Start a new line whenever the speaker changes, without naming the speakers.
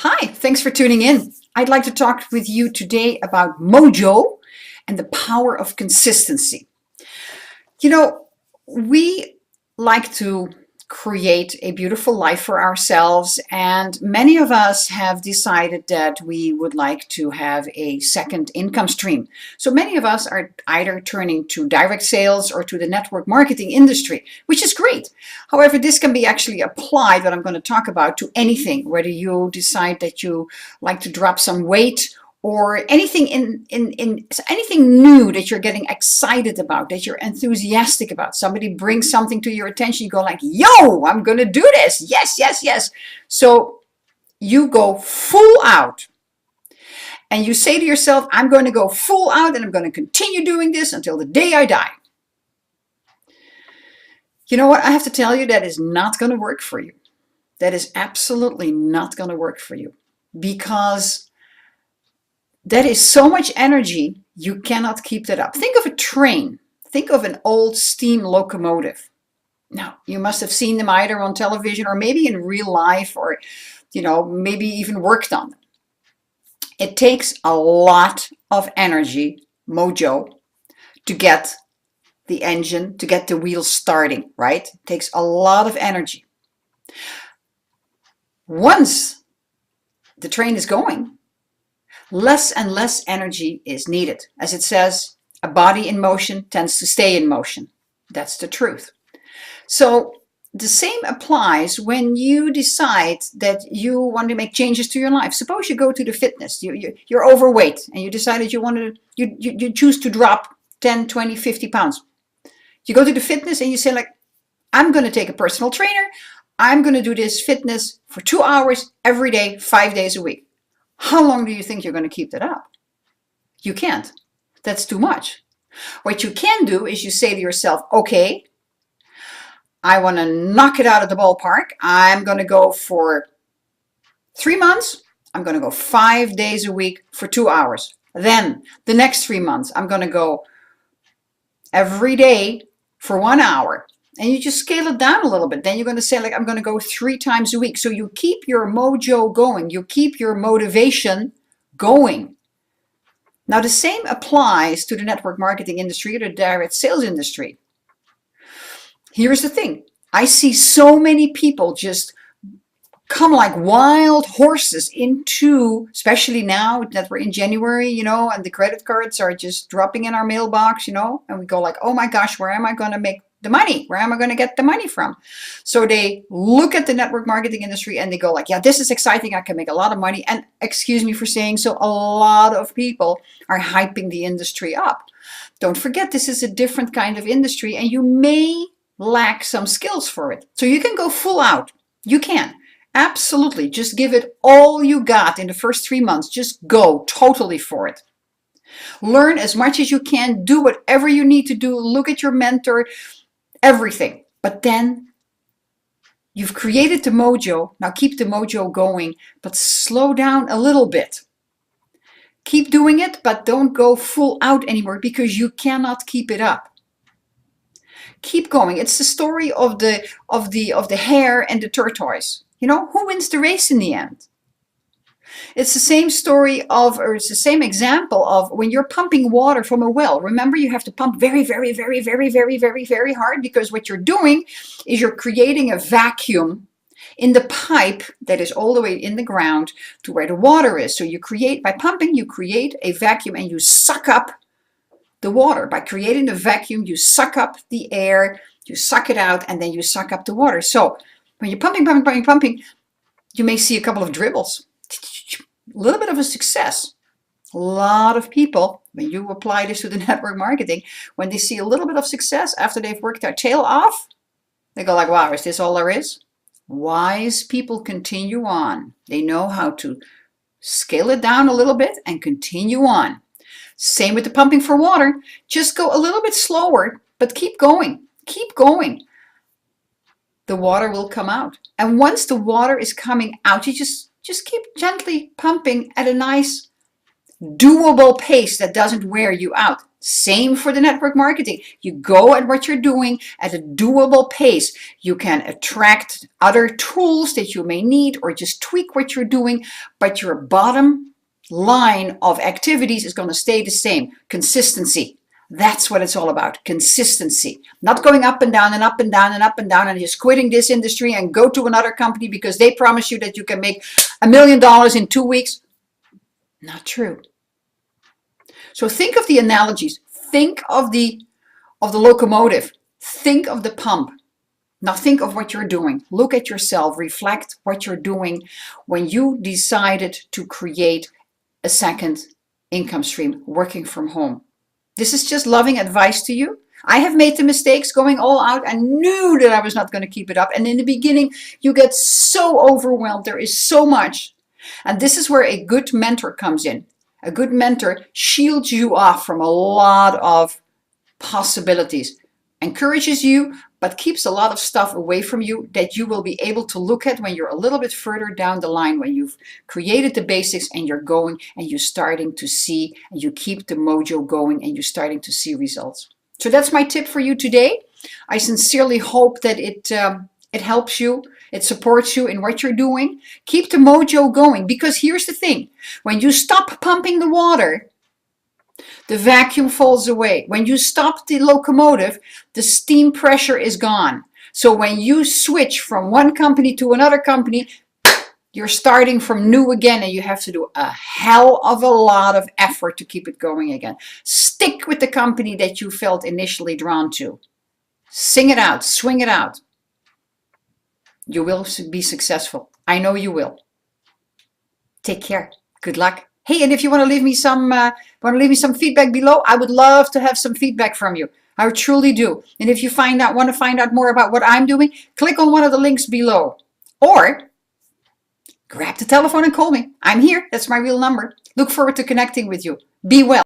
Hi, thanks for tuning in. I'd like to talk with you today about MOJO and the power of consistency. You know, we like to create a beautiful life for ourselves, and many of us have decided that we would like to have a second income stream. So many of us are either turning to direct sales or to the network marketing industry, which is great. However, this can be actually applied, what I'm going to talk about, to anything, whether you decide that you like to drop some weight or anything in anything new that you're getting excited about, that you're enthusiastic about. Somebody brings something to your attention, you go like, yo, I'm gonna do this. Yes, yes, yes. So you go full out and you say to yourself, I'm going to go full out and I'm going to continue doing this until the day I die. You know what? I have to tell you, that is not going to work for you. That is absolutely not going to work for you, because that is so much energy, you cannot keep that up. Think of a train. Think of an old steam locomotive. Now, you must have seen them either on television or maybe in real life, or, maybe even worked on them. It takes a lot of energy, MOJO, to get the engine, to get the wheels starting, right? It takes a lot of energy. Once the train is going, less and less energy is needed. As it says, a body in motion tends to stay in motion. That's the truth. So the same applies when you decide that you want to make changes to your life. Suppose you go to the fitness, you're overweight, and you decided you choose to drop 10, 20, 50 pounds. You go to the fitness and you say, like, I'm going to take a personal trainer. I'm going to do this fitness for 2 hours every day, 5 days a week. How long do you think you're going to keep that up? You can't. That's too much. What you can do is you say to yourself, okay, I want to knock it out of the ballpark. I'm going to go for 3 months. I'm going to go 5 days a week for 2 hours. Then the next 3 months, I'm going to go every day for 1 hour. And you just scale it down a little bit. Then you're going to say, like, I'm going to go 3 times a week. So you keep your MOJO going. You keep your motivation going. Now, the same applies to the network marketing industry or the direct sales industry. Here's the thing. I see so many people just come like wild horses into, especially now that we're in January, and the credit cards are just dropping in our mailbox, and we go like, oh my gosh, where am I going to make the money? Where am I going to get the money from? So they look at the network marketing industry and they go like, yeah, this is exciting. I can make a lot of money. And excuse me for saying so, a lot of people are hyping the industry up. Don't forget, this is a different kind of industry and you may lack some skills for it. So you can go full out. You can. Absolutely. Just give it all you got in the first 3 months. Just go totally for it. Learn as much as you can. Do whatever you need to do. Look at your mentor. Everything. But then you've created the MOJO. Now keep the MOJO going, but slow down a little bit. Keep doing it, but don't go full out anymore because you cannot keep it up. Keep going. It's the story of the hare and the tortoise. Who wins the race in the end? It's the same story or it's the same example of when you're pumping water from a well. Remember, you have to pump very, very, very, very, very, very, very hard, because what you're doing is you're creating a vacuum in the pipe that is all the way in the ground to where the water is. So by pumping, you create a vacuum and you suck up the water. By creating the vacuum, you suck up the air, you suck it out, and then you suck up the water. So when you're pumping, you may see a couple of dribbles. A little bit of a success. A lot of people, when you apply this to the network marketing, when they see a little bit of success after they've worked their tail off, they go like, wow, is this all there is? Wise people continue on. They know how to scale it down a little bit and continue on. Same with the pumping for water. Just go a little bit slower, but keep going. Keep going. The water will come out. And once the water is coming out, you just keep gently pumping at a nice doable pace that doesn't wear you out. Same for the network marketing. You go at what you're doing at a doable pace. You can attract other tools that you may need or just tweak what you're doing, but your bottom line of activities is going to stay the same. Consistency. That's what it's all about. Consistency. Not going up and down and up and down and up and down and just quitting this industry and go to another company because they promise you that you can make $1 million in 2 weeks. Not true. So think of the analogies. Think of the locomotive. Think of the pump. Now think of what you're doing. Look at yourself. Reflect what you're doing when you decided to create a second income stream working from home. This is just loving advice to you. I have made the mistakes going all out. I knew that I was not going to keep it up. And in the beginning, you get so overwhelmed. There is so much. And this is where a good mentor comes in. A good mentor shields you off from a lot of possibilities, encourages you, but keeps a lot of stuff away from you that you will be able to look at when you're a little bit further down the line, when you've created the basics and you're going and you're starting to see, and you keep the mojo going and you're starting to see results. So that's my tip for you today. I sincerely hope that it helps you. It supports you in what you're doing. Keep the mojo going, because here's the thing. When you stop pumping the water, the vacuum falls away. When you stop the locomotive, the steam pressure is gone. So when you switch from one company to another company, you're starting from new again, and you have to do a hell of a lot of effort to keep it going again. Stick with the company that you felt initially drawn to. Sing it out, swing it out. You will be successful. I know you will. Take care. Good luck. Hey, and if you want to leave me some feedback below, I would love to have some feedback from you. I truly do. And if you want to find out more about what I'm doing, click on one of the links below. Or grab the telephone and call me. I'm here. That's my real number. Look forward to connecting with you. Be well.